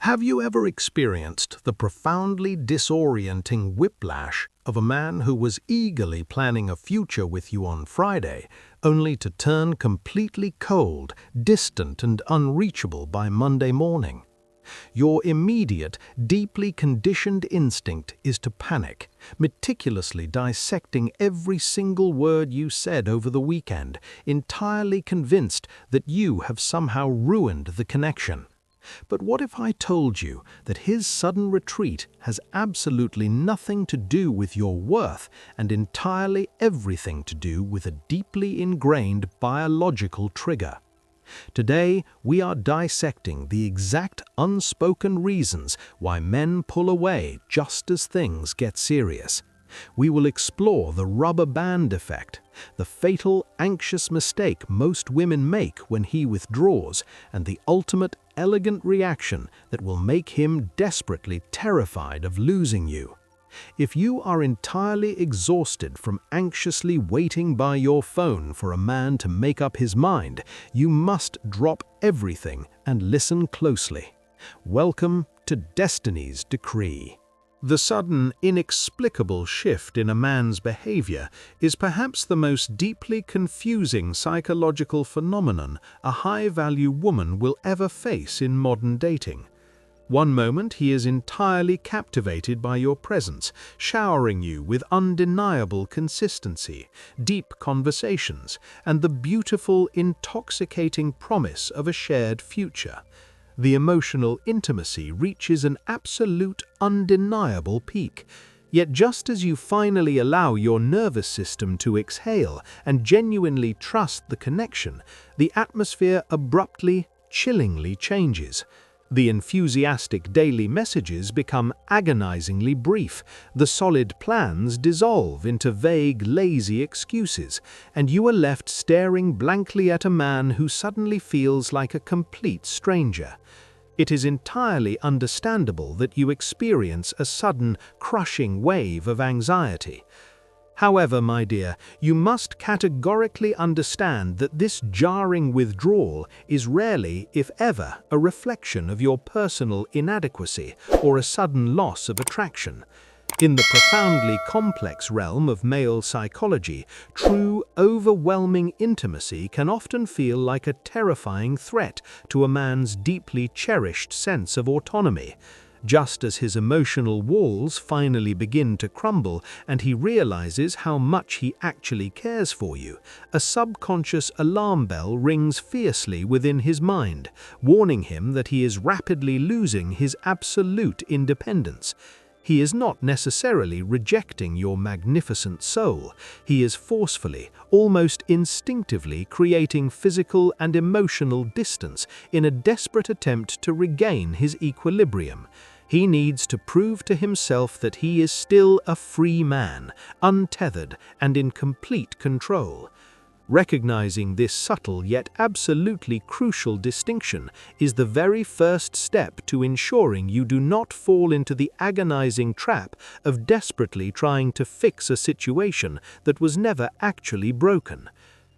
Have you ever experienced the profoundly disorienting whiplash of a man who was eagerly planning a future with you on Friday, only to turn completely cold, distant, and unreachable by Monday morning? Your immediate, deeply conditioned instinct is to panic, meticulously dissecting every single word you said over the weekend, entirely convinced that you have somehow ruined the connection. But what if I told you that his sudden retreat has absolutely nothing to do with your worth and entirely everything to do with a deeply ingrained biological trigger? Today, we are dissecting the exact unspoken reasons why men pull away just as things get serious. We will explore the rubber band effect, the fatal anxious mistake most women make when he withdraws, and the ultimate elegant reaction that will make him desperately terrified of losing you. If you are entirely exhausted from anxiously waiting by your phone for a man to make up his mind, you must drop everything and listen closely. Welcome to Destiny's Decree. The sudden, inexplicable shift in a man's behavior is perhaps the most deeply confusing psychological phenomenon a high-value woman will ever face in modern dating. One moment he is entirely captivated by your presence, showering you with undeniable consistency, deep conversations, and the beautiful, intoxicating promise of a shared future. The emotional intimacy reaches an absolute, undeniable peak. Yet just as you finally allow your nervous system to exhale and genuinely trust the connection, the atmosphere abruptly, chillingly changes. The enthusiastic daily messages become agonizingly brief, the solid plans dissolve into vague, lazy excuses, and you are left staring blankly at a man who suddenly feels like a complete stranger. It is entirely understandable that you experience a sudden, crushing wave of anxiety. However, my dear, you must categorically understand that this jarring withdrawal is rarely, if ever, a reflection of your personal inadequacy or a sudden loss of attraction. In the profoundly complex realm of male psychology, true, overwhelming intimacy can often feel like a terrifying threat to a man's deeply cherished sense of autonomy. Just as his emotional walls finally begin to crumble and he realizes how much he actually cares for you, a subconscious alarm bell rings fiercely within his mind, warning him that he is rapidly losing his absolute independence. He is not necessarily rejecting your magnificent soul. He is forcefully, almost instinctively creating physical and emotional distance in a desperate attempt to regain his equilibrium. He needs to prove to himself that he is still a free man, untethered and in complete control. Recognizing this subtle yet absolutely crucial distinction is the very first step to ensuring you do not fall into the agonizing trap of desperately trying to fix a situation that was never actually broken.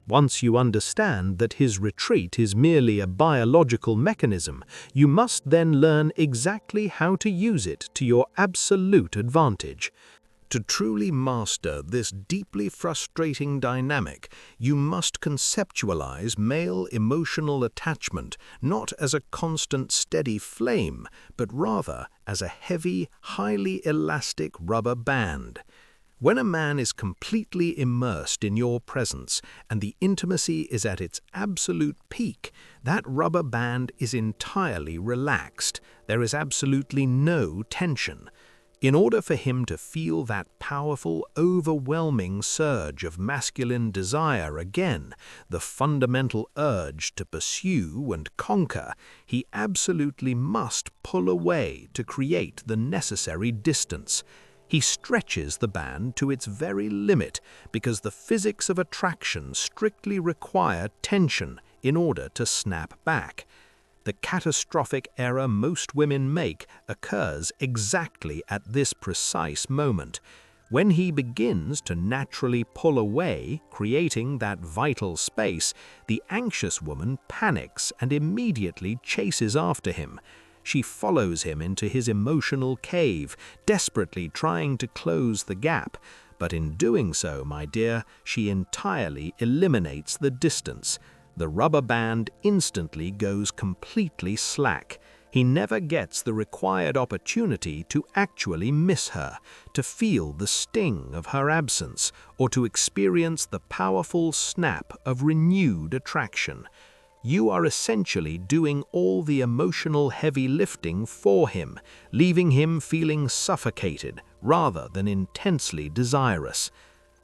Once you understand that his retreat is merely a biological mechanism, you must then learn exactly how to use it to your absolute advantage. To truly master this deeply frustrating dynamic, you must conceptualize male emotional attachment not as a constant steady flame, but rather as a heavy, highly elastic rubber band. When a man is completely immersed in your presence and the intimacy is at its absolute peak, that rubber band is entirely relaxed. There is absolutely no tension. In order for him to feel that powerful, overwhelming surge of masculine desire again, the fundamental urge to pursue and conquer, he absolutely must pull away to create the necessary distance. He stretches the band to its very limit because the physics of attraction strictly require tension in order to snap back. The catastrophic error most women make occurs exactly at this precise moment. When he begins to naturally pull away, creating that vital space, the anxious woman panics and immediately chases after him. She follows him into his emotional cave, desperately trying to close the gap. But in doing so, my dear, she entirely eliminates the distance. The rubber band instantly goes completely slack. He never gets the required opportunity to actually miss her, to feel the sting of her absence, or to experience the powerful snap of renewed attraction. You are essentially doing all the emotional heavy lifting for him, leaving him feeling suffocated rather than intensely desirous.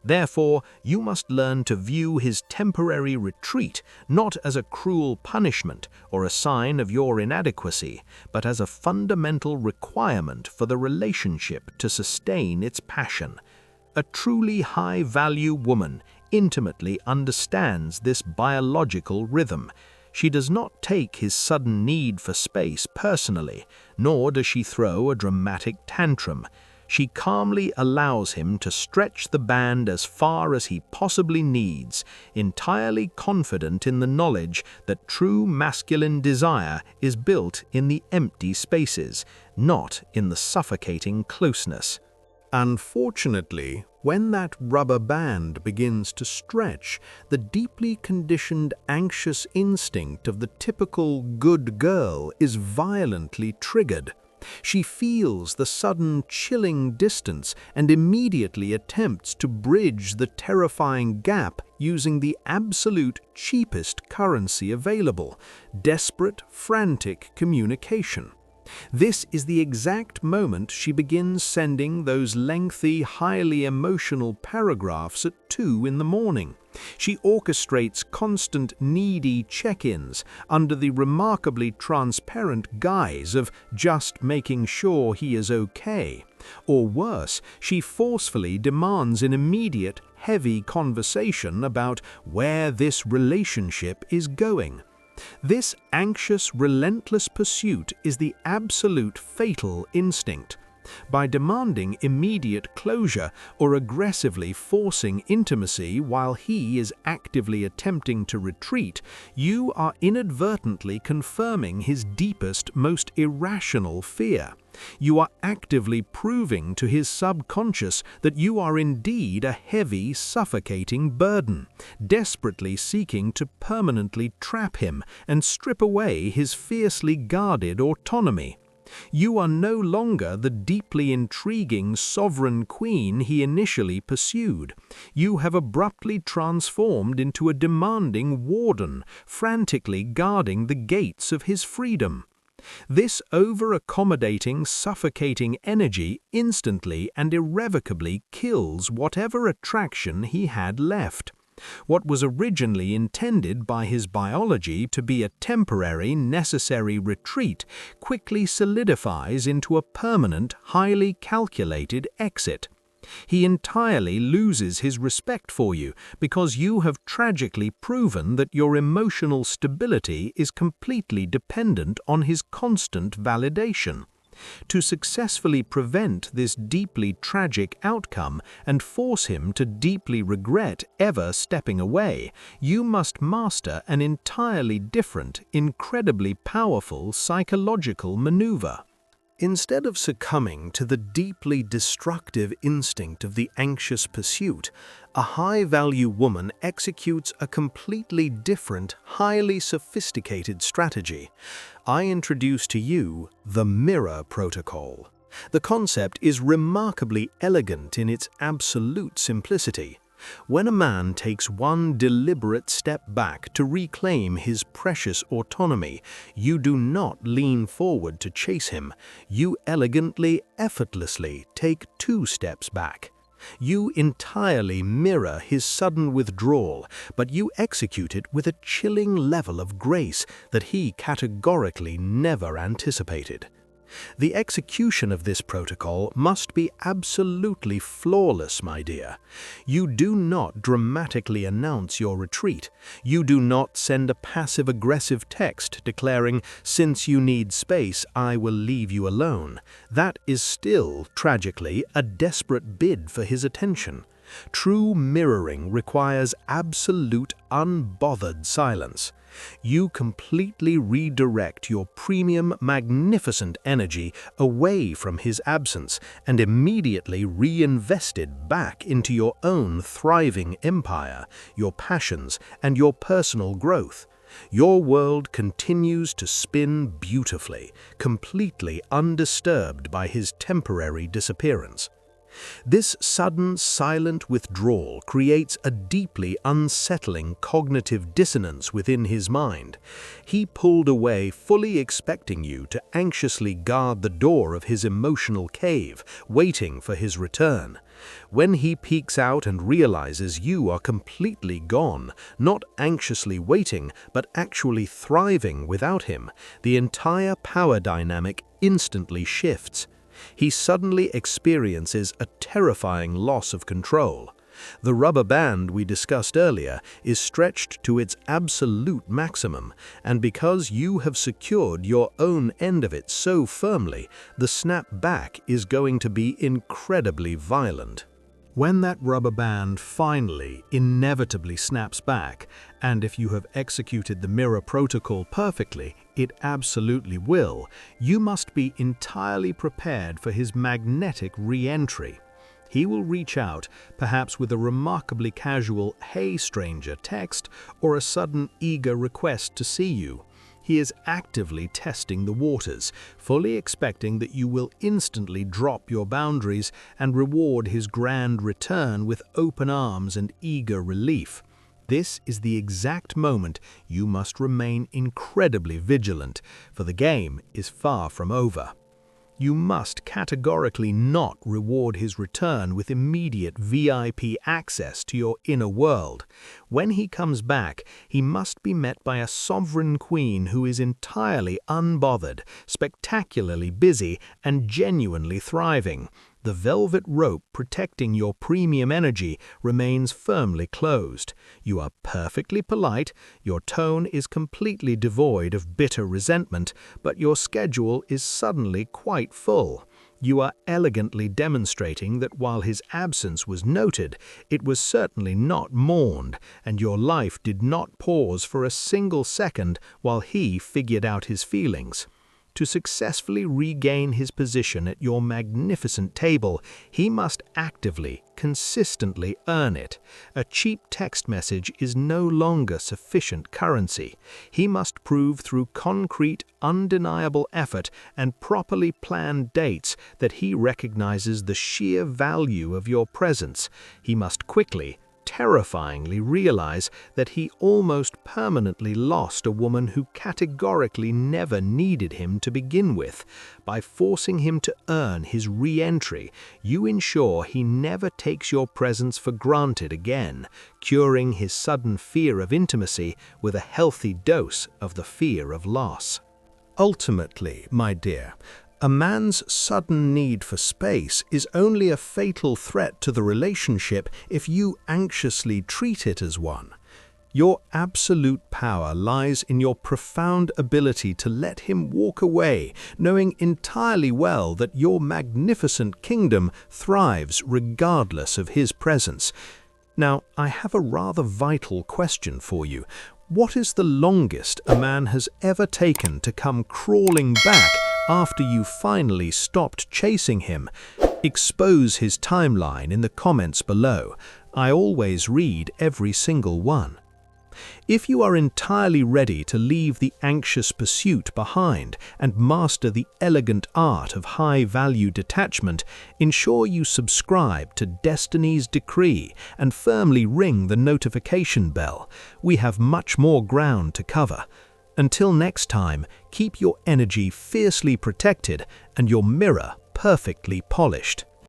Therefore, you must learn to view his temporary retreat not as a cruel punishment or a sign of your inadequacy, but as a fundamental requirement for the relationship to sustain its passion. A truly high-value woman intimately understands this biological rhythm. She does not take his sudden need for space personally, nor does she throw a dramatic tantrum. She calmly allows him to stretch the band as far as he possibly needs, entirely confident in the knowledge that true masculine desire is built in the empty spaces, not in the suffocating closeness. Unfortunately, when that rubber band begins to stretch, the deeply conditioned anxious instinct of the typical good girl is violently triggered. She feels the sudden chilling distance and immediately attempts to bridge the terrifying gap using the absolute cheapest currency available: desperate, frantic communication. This is the exact moment she begins sending those lengthy, highly emotional paragraphs at 2 in the morning. She orchestrates constant needy check-ins under the remarkably transparent guise of just making sure he is okay. Or worse, she forcefully demands an immediate, heavy conversation about where this relationship is going. This anxious, relentless pursuit is the absolute fatal instinct. By demanding immediate closure or aggressively forcing intimacy while he is actively attempting to retreat, you are inadvertently confirming his deepest, most irrational fear. You are actively proving to his subconscious that you are indeed a heavy, suffocating burden, desperately seeking to permanently trap him and strip away his fiercely guarded autonomy. You are no longer the deeply intriguing sovereign queen he initially pursued. You have abruptly transformed into a demanding warden, frantically guarding the gates of his freedom. This over-accommodating, suffocating energy instantly and irrevocably kills whatever attraction he had left. What was originally intended by his biology to be a temporary, necessary retreat quickly solidifies into a permanent, highly calculated exit. He entirely loses his respect for you because you have tragically proven that your emotional stability is completely dependent on his constant validation. To successfully prevent this deeply tragic outcome and force him to deeply regret ever stepping away, you must master an entirely different, incredibly powerful psychological maneuver. Instead of succumbing to the deeply destructive instinct of the anxious pursuit, a high-value woman executes a completely different, highly sophisticated strategy. I introduce to you the Mirror Protocol. The concept is remarkably elegant in its absolute simplicity. When a man takes one deliberate step back to reclaim his precious autonomy, you do not lean forward to chase him. You elegantly, effortlessly take 2 steps back. You entirely mirror his sudden withdrawal, but you execute it with a chilling level of grace that he categorically never anticipated. The execution of this protocol must be absolutely flawless, my dear. You do not dramatically announce your retreat. You do not send a passive-aggressive text declaring, "Since you need space, I will leave you alone." That is still, tragically, a desperate bid for his attention. True mirroring requires absolute, unbothered silence. You completely redirect your premium, magnificent energy away from his absence and immediately reinvest it back into your own thriving empire, your passions, and your personal growth. Your world continues to spin beautifully, completely undisturbed by his temporary disappearance. This sudden, silent withdrawal creates a deeply unsettling cognitive dissonance within his mind. He pulled away fully expecting you to anxiously guard the door of his emotional cave, waiting for his return. When he peeks out and realizes you are completely gone, not anxiously waiting, but actually thriving without him, the entire power dynamic instantly shifts. He suddenly experiences a terrifying loss of control. The rubber band we discussed earlier is stretched to its absolute maximum, and because you have secured your own end of it so firmly, the snap back is going to be incredibly violent. When that rubber band finally, inevitably snaps back, and if you have executed the mirror protocol perfectly, it absolutely will, you must be entirely prepared for his magnetic re-entry. He will reach out, perhaps with a remarkably casual "Hey stranger" text or a sudden eager request to see you. He is actively testing the waters, fully expecting that you will instantly drop your boundaries and reward his grand return with open arms and eager relief. This is the exact moment you must remain incredibly vigilant, for the game is far from over. You must categorically not reward his return with immediate VIP access to your inner world. When he comes back, he must be met by a sovereign queen who is entirely unbothered, spectacularly busy, and genuinely thriving. The velvet rope protecting your premium energy remains firmly closed. You are perfectly polite, your tone is completely devoid of bitter resentment, but your schedule is suddenly quite full. You are elegantly demonstrating that while his absence was noted, it was certainly not mourned, and your life did not pause for a single second while he figured out his feelings. To successfully regain his position at your magnificent table, he must actively, consistently earn it. A cheap text message is no longer sufficient currency. He must prove through concrete, undeniable effort and properly planned dates that he recognizes the sheer value of your presence. He must quickly, terrifyingly realize that he almost permanently lost a woman who categorically never needed him to begin with. By forcing him to earn his re-entry, you ensure he never takes your presence for granted again, curing his sudden fear of intimacy with a healthy dose of the fear of loss. Ultimately, my dear, a man's sudden need for space is only a fatal threat to the relationship if you anxiously treat it as one. Your absolute power lies in your profound ability to let him walk away, knowing entirely well that your magnificent kingdom thrives regardless of his presence. Now, I have a rather vital question for you. What is the longest a man has ever taken to come crawling back after you finally stopped chasing him? Expose his timeline in the comments below. I always read every single one. If you are entirely ready to leave the anxious pursuit behind and master the elegant art of high-value detachment, ensure you subscribe to Destiny's Decree and firmly ring the notification bell. We have much more ground to cover. Until next time, keep your energy fiercely protected and your mirror perfectly polished.